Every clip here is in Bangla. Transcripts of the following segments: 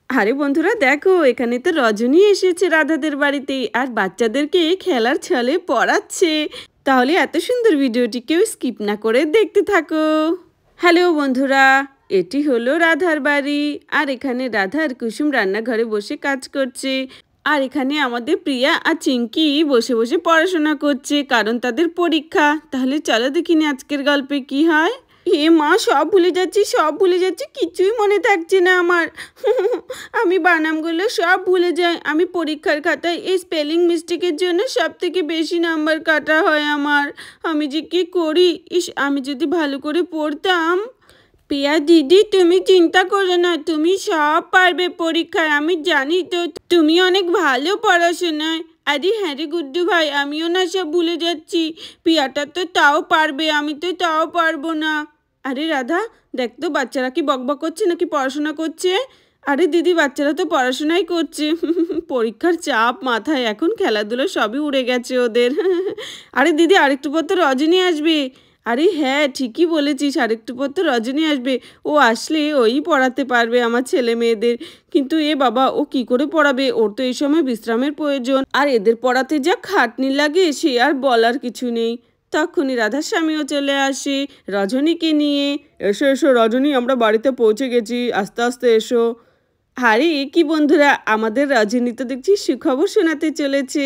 আরে বন্ধুরা দেখো এখানে তো রজনী এসেছে রাধাদের বাড়িতে আর বাচ্চাদেরকে খেলার ছলে পড়াচ্ছে। তাহলে এত সুন্দর ভিডিওটি কেউ স্কিপ না করে দেখতে থাকো। হ্যালো বন্ধুরা, এটি হলো রাধার বাড়ি। আর এখানে রাধা আর কুসুম রান্নাঘরে বসে কাজ করছে। আর এখানে আমাদের প্রিয়া আর চিঙ্কি বসে বসে পড়াশোনা করছে, কারণ তাদের পরীক্ষা। তাহলে চলো দেখিনি আজকের গল্পে কি হয়। এ মা, সব ভুলে যাচ্ছি, সব ভুলে যাচ্ছি, কিছুই মনে থাকছে না আমার। আমি বানামগুলো সব ভুলে যাই। আমি পরীক্ষার খাতায় এই স্পেলিং মিস্টেকের জন্য সব থেকে বেশি নাম্বার কাটা হয় আমার। আমি যে কি করি, আমি যদি ভালো করে পড়তাম। পিয়া দিদি, তুমি চিন্তা করো না, তুমি সব পারবে পরীক্ষায়। আমি জানি তো তুমি অনেক ভালো পড়াশোনায়। আরে হ্যাঁ রে গুড্ডু ভাই, আমিও না সব ভুলে যাচ্ছি। পিয়াটা তো তাও পারবে, আমি তো তাও পারবো না। আরে রাধা, দেখ তো বাচ্চারা কি বকবক করছে নাকি পড়াশোনা করছে। আরে দিদি, বাচ্চারা তো পড়াশোনাই করছে। পরীক্ষার চাপ মাথায়, এখন খেলাধুলো সবই উড়ে গেছে ওদের। আরে দিদি, আরেকটু পর তো রজনী আসবে। আরে হ্যাঁ, ঠিকই বলেছিস, আরেকটু পর তো রজনী আসবে। ও আসলে ওই পড়াতে পারবে আমার ছেলে মেয়েদের। কিন্তু এ বাবা, ও কি করে পড়াবে? ওর তো এই সময় বিশ্রামের প্রয়োজন। আর এদের পড়াতে যা খাটনি লাগে সে আর বলার কিছু নেই। তখনই রাধার স্বামীও চলে আসে রজনীকে নিয়ে। এসো এসো রজনী, আমরা বাড়িতে পৌঁছে গেছি, আস্তে আস্তে এসো। আরে কি বন্ধুরা, আমাদের রজনী তো দেখছি সুখবর শোনাতে চলেছে।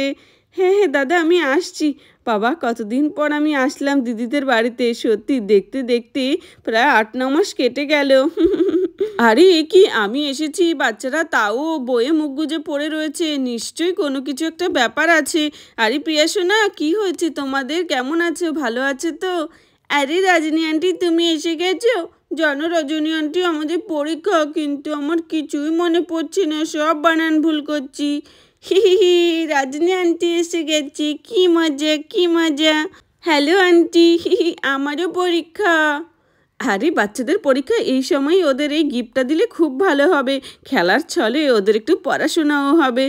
হ্যাঁ হ্যাঁ দাদা, আমি আসছি। বাবা, কতদিন পর আমি আসলাম দিদিদের বাড়িতে। সত্যি দেখতে দেখতে প্রায় 8-9 মাস কেটে গেল। আরে কি, আমি এসেছি, বাচ্চারা তাও বইয়ে মুখ গুজে পড়ে রয়েছে। নিশ্চয়ই কোনো কিছু একটা ব্যাপার আছে। আরে প্রিয়া সোনা, কি হয়েছে তোমাদের? কেমন আছো? ভালো আছে তো? আরে রজনী আন্টি, তুমি এসে গেছো? জানো রজনী আন্টি, আমাদের পরীক্ষা, কিন্তু আমার কিছুই মনে পড়ছে না, সব বানান ভুল করছি। হি হি হি, রজনী আন্টি এসে গেছে, কি মজা কি মজা। হ্যালো আন্টি, হি হি, আমারও পরীক্ষা। আরে বাচ্চাদের পরীক্ষা এই সময় ওদের এই গিফটটা দিলে খুব ভালো হবে। খেলার ছলে ওদের একটু পড়াশোনাও হবে।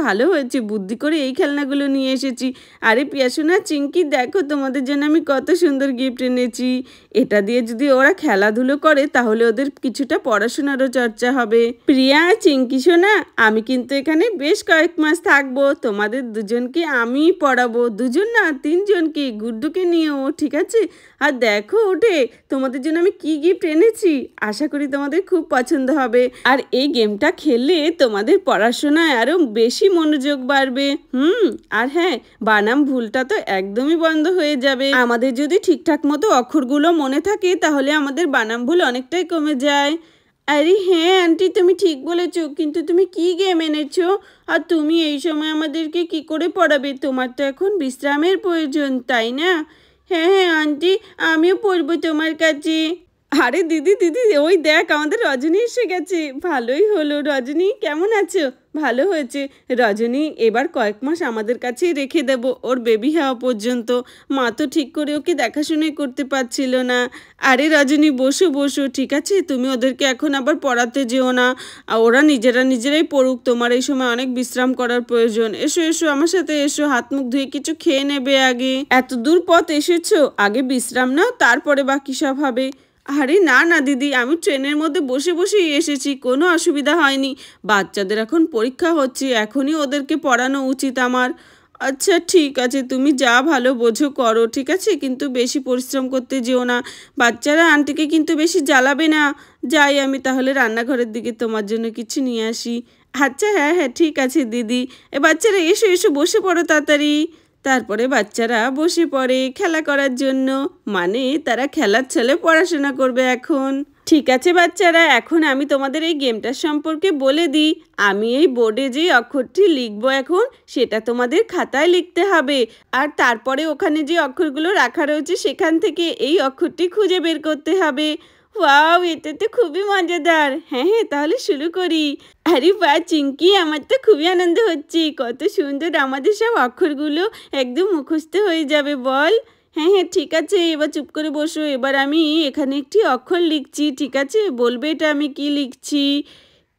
ভালো হয়েছে, বুদ্ধি করে এই খেলনাগুলো নিয়ে এসেছি। আরে পিয়াসোনা, চিঙ্কি, দেখো তোমাদের জন্য আমি কত সুন্দর গিফট এনেছি। এটা দিয়ে যদি ওরা খেলাধুলো করে তাহলে ওদের কিছুটা পড়াশোনারও চর্চা হবে। প্রিয়া, চিঙ্কি সোনা, আমি কিন্তু এখানে বেশ কয়েক মাস থাকবো। তোমাদের দুজনকে আমি পড়াবো, 2জন না 3জনকে, গুড্ডুকে নিয়েও, ঠিক আছে? আর দেখো ওঠে, তোমাদের জন্য আমি কি গিফট এনেছি। আশা করি তোমাদের খুব পছন্দ হবে। আর এই গেমটা খেললে তোমাদের পড়াশোনায় আরও বেশি মনোযোগ বাড়বে। আর হ্যাঁ, বানাম ভুলটা তো একদমই বন্ধ হয়ে যাবে। আমাদের যদি ঠিকঠাক মতো অক্ষরগুলো মনে থাকে তাহলে আমাদের বানাম ভুল অনেকটাই কমে যায়। আরে হ্যাঁ আন্টি, তুমি ঠিক বলেছো, কিন্তু তুমি কি গেম এনেছো? আর তুমি এই সময় আমাদেরকে কি করে পড়াবে? তোমার তো এখন বিশ্রামের প্রয়োজন, তাই না? হ্যাঁ হ্যাঁ আন্টি, আমিও পড়বো তোমার কাছে। আরে দিদি দিদি, ওই দেখ আমাদের রজনী এসে গেছে। ভালোই হলো। রজনী, কেমন আছো? ভালো হয়েছে। রজনী এবার কয়েক মাস আমাদের কাছেই রেখে দেব, ওর বেবি হওয়া পর্যন্ত। মা তো ঠিক করে ওকে দেখাশুনোই করতে পারছিল না। আরে রজনী, বসো বসো, ঠিক আছে? তুমি ওদেরকে এখন আবার পড়াতে যেও না। ওরা নিজেরাই পড়ুক, তোমার এই সময় অনেক বিশ্রাম করার প্রয়োজন। এসো এসো, আমার সাথে এসো, হাত মুখ ধুয়ে কিছু খেয়ে নেবে আগে। এত দূর পথ এসেছো, আগে বিশ্রাম নাও, তারপরে বাকি সব হবে। আরে না না দিদি, আমি ট্রেনের মধ্যে বসে বসেই এসেছি, কোনো অসুবিধা হয়নি। বাচ্চাদের এখন পরীক্ষা হচ্ছে, এখনই ওদেরকে পড়ানো উচিত আমার। আচ্ছা ঠিক আছে, তুমি যা ভালো বোঝো করো, ঠিক আছে? কিন্তু বেশি পরিশ্রম করতে যেও না। বাচ্চারা আন্টিকে কিন্তু বেশি জ্বালাবে না। যাই আমি তাহলে রান্নাঘরের দিকে, তোমার জন্য কিছু নিয়ে আসি। আচ্ছা হ্যাঁ হ্যাঁ, ঠিক আছে দিদি। বাচ্চারা এসো এসো, বসে পড়ো তাড়াতাড়ি। তারপরে বাচ্চারা বসে পড়ে খেলা করার জন্য। মানে তারা খেলার ছলে পড়াশোনা করবে এখন। ঠিক আছে বাচ্চারা, এখন আমি তোমাদের এই গেমটার সম্পর্কে বলে দিই। আমি এই বোর্ডে যে অক্ষরটি লিখবো এখন, সেটা তোমাদের খাতায় লিখতে হবে। আর তারপরে ওখানে যে অক্ষরগুলো রাখা রয়েছে সেখান থেকে এই অক্ষরটি খুঁজে বের করতে হবে। ওয়াও, এটা তো খুবই মজাদার। হ্যাঁ হ্যাঁ, তাহলে শুরু করি। আরে বাহ চিঙ্কি, আমার তো খুবই আনন্দ হচ্ছে। কত সুন্দর, আমাদের সব অক্ষরগুলো একদম মুখস্থ হয়ে যাবে বল। হ্যাঁ হ্যাঁ ঠিক আছে, এবার চুপ করে বসো। এবার আমি এখানে একটি অক্ষর লিখছি, ঠিক আছে? বলবে এটা আমি কি লিখছি।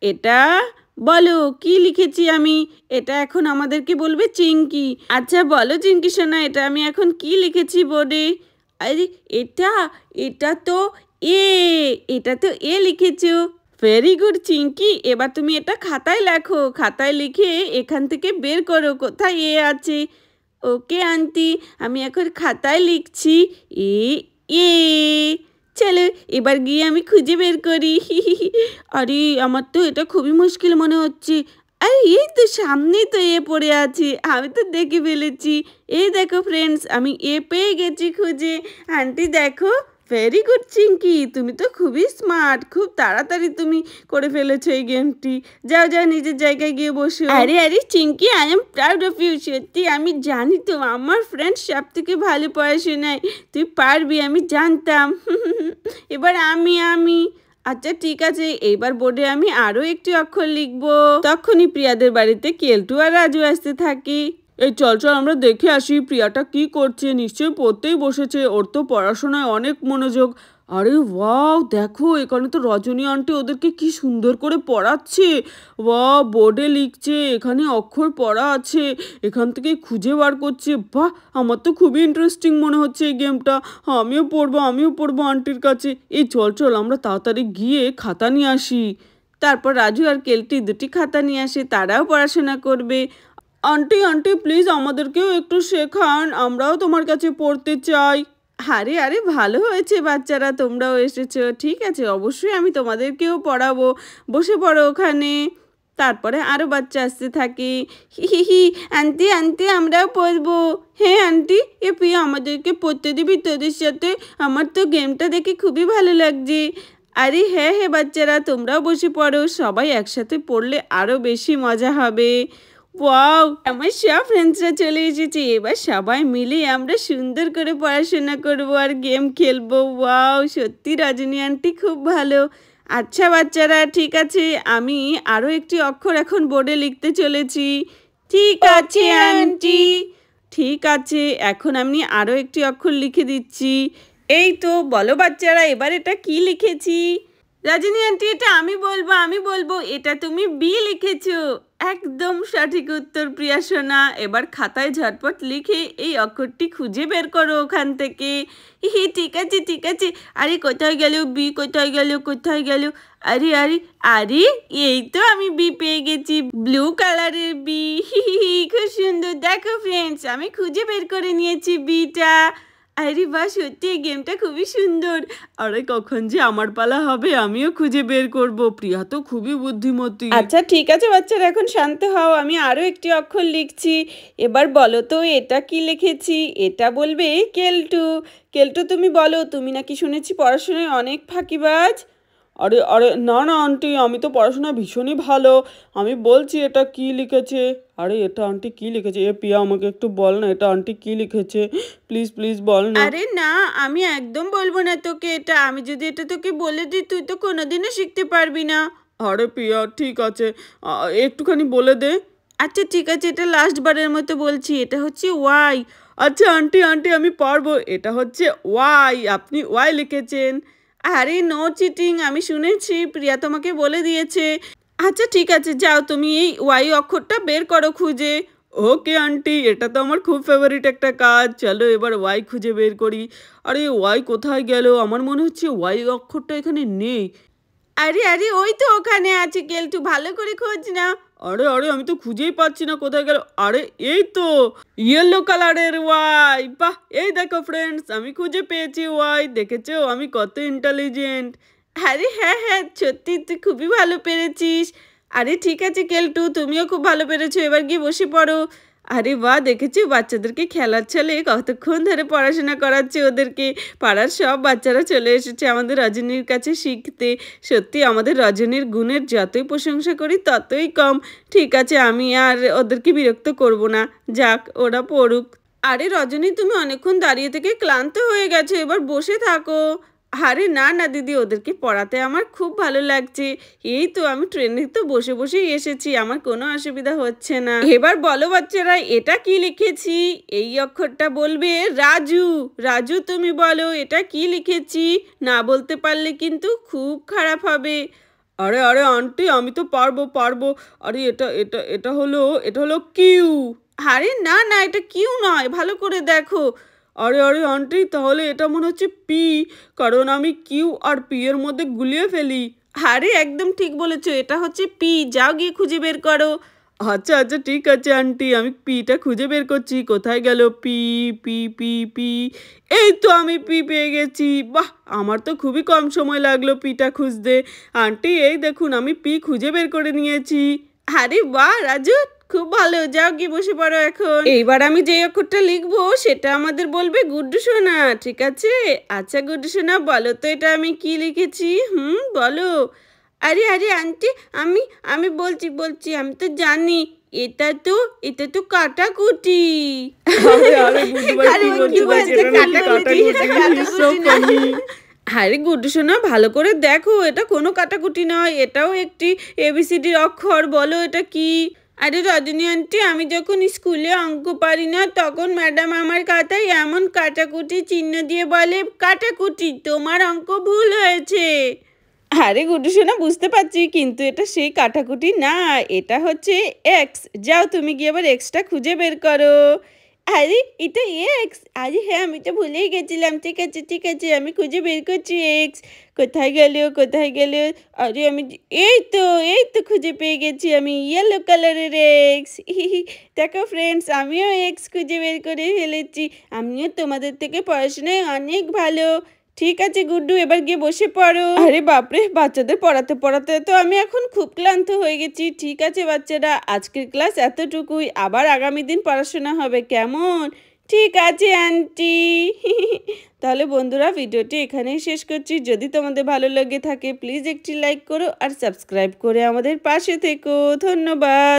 এটা বলো কি লিখেছি আমি। এটা এখন আমাদেরকে বলবে চিঙ্কি। আচ্ছা বলো চিঙ্কি সোনা, এটা আমি এখন কি লিখেছি বোর্ডে। আরে এটা এটা তো এ, এটা তো এ লিখেছো। ভেরি গুড চিঙ্কি, এবার তুমি এটা খাতায় লেখো, খাতায় লিখে এখান থেকে বের করো কোথায় এ আছে। ওকে আন্টি, আমি এখন খাতায় লিখছি এ এ। চলো এবার গিয়ে আমি খুঁজে বের করি। আরে আমার তো এটা খুবই মুশকিল মনে হচ্ছে। আরে এই তো সামনেই তো এ পড়ে আছে, আমি তো দেখে ফেলেছি। এই দেখো ফ্রেন্ডস, আমি এ পেয়ে গেছি খুঁজে। আন্টি দেখো, ভেরি গুড চিঙ্কি, তুমি তো খুবই স্মার্ট, খুব তাড়াতাড়ি তুমি করে ফেলেছো এই গেমটি। যাও যাও নিজের জায়গায় গিয়ে বসো। আরে আরে Chinki, I am proud of you. সত্যি আমি জানি তো আমার ফ্রেন্ড সব থেকে ভালো পড়াশোনায়, তুই পারবি আমি জানতাম। এবার আমি আচ্ছা ঠিক আছে, এইবার বোর্ডে আমি আরও একটি অক্ষর লিখবো। তখনই প্রিয়াদের বাড়িতে কেলটু আর রাজু আসতে থাকে। এই চল চল আমরা দেখে আসি প্রিয়াটা কি করছে, নিশ্চয়ই পড়তেই বসেছে, ওর তো পড়াশোনায় অনেক মনোযোগ। আরে ওয়াও, দেখো এখানে তো রজনী আন্টি ওদেরকে কি সুন্দর করে পড়াচ্ছে। ওয়াও, বোর্ডে লিখছে, এখানে অক্ষর পড়া আছে, এখান থেকে খুঁজে বার করছে। বাহ, আমার তো খুবই ইন্টারেস্টিং মনে হচ্ছে এই গেমটা। আমিও পড়বো আন্টির কাছে। এই চল চল আমরা তাড়াতাড়ি গিয়ে খাতা নিয়ে আসি। তারপর রাজু আর কেলটি দুটি খাতা নিয়ে আসে, তারাও পড়াশোনা করবে। আন্টি আন্টি প্লিজ আমাদেরকেও একটু শেখান, আমরাও তোমার কাছে পড়তে চাই। আরে আরে ভালো হয়েছে বাচ্চারা, তোমরাও এসেছো, ঠিক আছে অবশ্যই আমি তোমাদেরকেও পড়াবো, বসে পড়ো ওখানে। তারপরে আরও বাচ্চা আসতে থাকে। হি হি হি, আন্টি আন্টি আমরাও পড়বো। হ্যাঁ আন্টি, এ প্রিয়া আমাদেরকে পড়তে দিবি তোদের সাথে? আমার তো গেমটা দেখে খুবই ভালো লাগছে। আরে হ্যাঁ হ্যাঁ বাচ্চারা, তোমরাও বসে পড়ো, সবাই একসাথে পড়লে আরও বেশি মজা হবে। ওয়াও, আমার সব ফ্রেন্ডসরা চলে এসেছে, এবার সবাই মিলে আমরা সুন্দর করে পড়াশোনা করবো আর গেম খেলবো। ওয়াও, সত্যি রজনী আন্টি খুব ভালো। আচ্ছা বাচ্চারা ঠিক আছে, আমি আরও একটি অক্ষর এখন বোর্ডে লিখতে চলেছি। ঠিক আছে আন্টি। ঠিক আছে, এখন আমি আরও একটি অক্ষর লিখে দিচ্ছি। এই তো বলো বাচ্চারা, এবার এটা কি লিখেছি? রজনী আন্টি, এটা আমি বলবো, এটা তুমি বি লিখেছো। একদম সঠিক উত্তর প্রিয়া সোনা। এবার খাতায় ঝটপট লিখে এই অক্ষরটি খুঁজে বের করো ওখান থেকে। হি ঠিক আছে ঠিক আছে। আরে কোথায় গেল বি, কোথায় গেল? আরে আরে আরে, এই তো আমি বি পেয়ে গেছি, ব্লু কালারের বি। হি খুব সুন্দর, দেখো ফ্রেন্ডস আমি খুঁজে বের করে নিয়েছি বিটা। আরে বাহ, সত্যি এই গেমটা খুবই সুন্দর। আরে কখন যে আমার পালা হবে, আমিও খুঁজে বের করব। প্রিয়া তো খুবই বুদ্ধিমতী। আচ্ছা ঠিক আছে বাচ্চারা, এখন শান্ত হও, আমি আরও একটি অক্ষর লিখছি। এবার বলো তো এটা কি লিখেছি? এটা বলবে কেলটু। কেলটু তুমি বলো, তুমি নাকি শুনেছি পড়াশোনায় অনেক ফাঁকিবাজ। আরে আরে না না আন্টি, আমি তো পড়াশোনা ভীষণই ভালো, আমি বলছি এটা কি লিখেছে। আরে এটা আন্টি কি লিখেছে? এ পিয়া আমাকে একটু বল না, এটা আন্টি কি লিখেছে, প্লিজ প্লিজ বল না। আরে না, আমি একদম বলবো না তোকে এটা, আমি যদি এটা তোকে বলে দিই তুই তো কোনোদিনও শিখতে পারবি না। আরে পিয়া ঠিক আছে, একটুখানি বলে দে। আচ্ছা ঠিক আছে, এটা লাস্ট বারের মতো বলছি, এটা হচ্ছে ওয়াই। আচ্ছা আন্টি আন্টি আমি পারবো, এটা হচ্ছে ওয়াই, আপনি ওয়াই লিখেছেন। আরে নো চিটিং, আমি শুনেছি প্রিয়া তোমাকে বলে দিয়েছে। আচ্ছা ঠিক আছে, যাও তুমি এই ওয়াই অক্ষরটা বের করো খুঁজে। ওকে আন্টি, এটা তো আমার খুব ফেভারিট একটা কাজ, চলো এবার ওয়াই খুঁজে বের করি। আরে ওয়াই কোথায় গেল? আমার মনে হচ্ছে ওয়াই অক্ষরটা এখানে নেই। আরে আরে ওই তো ওখানে আছে, কেলটু ভালো করে খোঁজ না। আরে আরে আমি তো খুঁজেই পাচ্ছি না, কোথায় গেল? আরে এই তো, ইয়েলো কালারের ওয়াই। বাহ, এই দেখো ফ্রেন্ডস, আমি খুঁজে পেয়েছি ওয়াই, দেখেছো আমি কত ইন্টেলিজেন্ট। আরে হ্যাঁ হ্যাঁ, সত্যি তুই খুবই ভালো পেরেছিস। আরে ঠিক আছে কেলটু, তুমিও খুব ভালো পেরেছো, এবার গিয়ে বসে পড়ো। আরে বাহ, দেখেছি বাচ্চাদেরকে খেলার ছলে কতক্ষণ ধরে পড়াশোনা করাচ্ছে ওদেরকে। পাড়ার সব বাচ্চারা চলে এসেছে আমাদের রজনীর কাছে শিখতে। সত্যি আমাদের রজনীর গুণের যতই প্রশংসা করি ততই কম। ঠিক আছে, আমি আর ওদেরকে বিরক্ত করব না, যাক ওরা পড়ুক। আরে রজনী, তুমি অনেকক্ষণ দাঁড়িয়ে থেকে ক্লান্ত হয়ে গেছো, এবার বসে থাকো। আরে না না দিদি, ওদেরকে পড়াতে আমার খুব ভালো লাগছে। এই তো আমি ট্রেনে তো বসে বসেই এসেছি, আমার কোনো অসুবিধা হচ্ছে না। এবার বলো বাচ্চারা, এটা কি লিখেছি? এই অক্ষরটা বলবে রাজু। রাজু তুমি বলো এটা কি লিখেছি? না বলতে পারলে কিন্তু খুব খারাপ হবে। আরে আরে আন্টি, আমি তো পারবো। আরে এটা হলো কিউ। আরে না না, এটা কিউ নয়, ভালো করে দেখো। আরে আরে আন্টি, তাহলে এটা মনে হচ্ছে পি, কারণ আমি কিউ আর পি এর মধ্যে গুলিয়ে ফেলি। আরে একদম ঠিক বলেছো, এটা হচ্ছে পি। যাও গিয়ে খুঁজে বের করো। আচ্ছা আচ্ছা ঠিক আছে আন্টি, আমি পিটা খুঁজে বের করছি। কোথায় গেল পি? পি পি পি, এই তো আমি পি পেয়ে গেছি। বাহ, আমার তো খুবই কম সময় লাগলো পিটা খুঁজতে। আন্টি এই দেখুন, আমি পি খুঁজে বের করে নিয়েছি। আরে বাহ রাজু, খুব ভালো। যাও গিয়ে বসে পড়ো এখন। এইবার আমি যে অক্ষরটা লিখবো সেটা আমাদের বলবে গুড্ডু সোনা, ঠিক আছে? আচ্ছা গুড্ডু সোনা, বলো তো এটা আমি কি লিখেছি। বলো। আরে আরে আন্টি, আমি আমি বলছি বলছি, আমি তো জানি। এটা তো কাটাকুটি। আরে আরে গুড্ডু ভাই কি বলতে চাইছে, এটা নাকি কাটাকুটি? So funny. আরে গুড্ডু সোনা, ভালো করে দেখো, এটা কোনো কাটাকুটি নয়, এটাও একটি এবিসিডির অক্ষর। বলো এটা কি? আরে রজনী আন্টি, আমি যখন স্কুলে অঙ্ক পারি না তখন ম্যাডাম আমার খাতায় এমন কাটাকুটি চিহ্ন দিয়ে বলে, কাটাকুটি, তোমার অঙ্ক ভুল হয়েছে। আরে গুড্ডু সোনা, বুঝতে পারছি, কিন্তু এটা সেই কাটাকুটি না, এটা হচ্ছে এক্স। যাও তুমি গিয়ে আবার এক্সটা খুঁজে বের করো। আরে এটা এক্স? আরে হ্যাঁ, আমি তো ভুলেই গেছিলাম। ঠিক আছে ঠিক আছে, আমি খুঁজে বের করছি এক্স। কোথায় গেল কোথায় গেল? আরে আমি এই তো খুঁজে পেয়ে গেছি আমি, ইয়েলো কালারের এক্স। দেখো ফ্রেন্ডস, আমিও এক্স খুঁজে বের করে ফেলেছি। আমিও তোমাদের থেকে পড়াশোনায় অনেক ভালো। ঠিক আছে গুড্ডু, এবার গিয়ে বসে পড়ো। আরে বাপরে, বাচ্চাদের পড়াতে পড়াতে তো আমি এখন খুব ক্লান্ত হয়ে গেছি। ঠিক আছে বাচ্চারা, আজকের ক্লাস এতটুকুই, আবার আগামী দিন পড়াশোনা হবে, কেমন? ঠিক আছে আন্টি। তাহলে বন্ধুরা, ভিডিওটি এখানেই শেষ করছি। যদি তোমাদের ভালো লেগে থাকে প্লিজ একটি লাইক করো আর সাবস্ক্রাইব করে আমাদের পাশে থেকো। ধন্যবাদ।